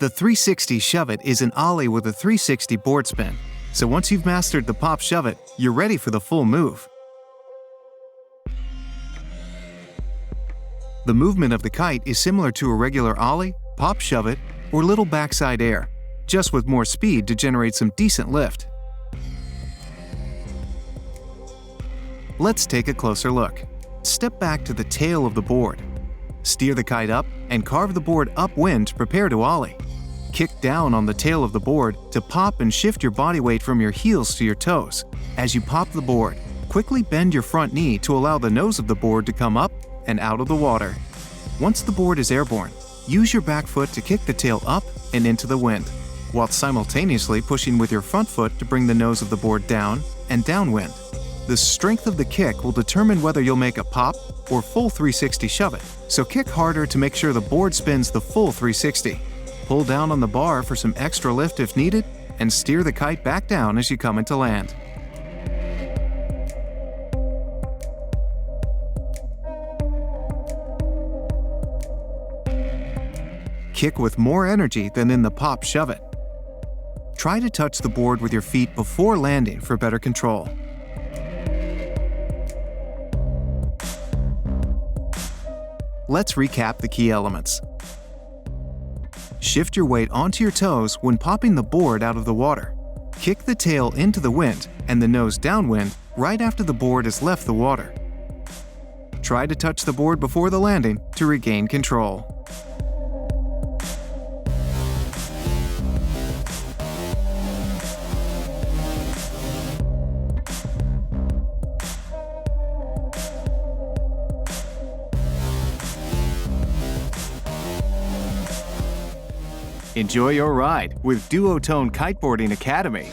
The 360 shove-it is an ollie with a 360 board spin, so once you've mastered the pop shove-it, you're ready for the full move. The movement of the kite is similar to a regular ollie, pop shove-it, or little backside air, just with more speed to generate some decent lift. Let's take a closer look. Step back to the tail of the board. Steer the kite up and carve the board upwind to prepare to ollie. Kick down on the tail of the board to pop and shift your body weight from your heels to your toes. As you pop the board, quickly bend your front knee to allow the nose of the board to come up and out of the water. Once the board is airborne, use your back foot to kick the tail up and into the wind, while simultaneously pushing with your front foot to bring the nose of the board down and downwind. The strength of the kick will determine whether you'll make a pop or full 360 shove-it, so kick harder to make sure the board spins the full 360. Pull down on the bar for some extra lift if needed, and steer the kite back down as you come into land. Kick with more energy than in the pop shove-it. Try to touch the board with your feet before landing for better control. Let's recap the key elements. Shift your weight onto your toes when popping the board out of the water. Kick the tail into the wind and the nose downwind right after the board has left the water. Try to touch the board before the landing to regain control. Enjoy your ride with Duotone Kiteboarding Academy.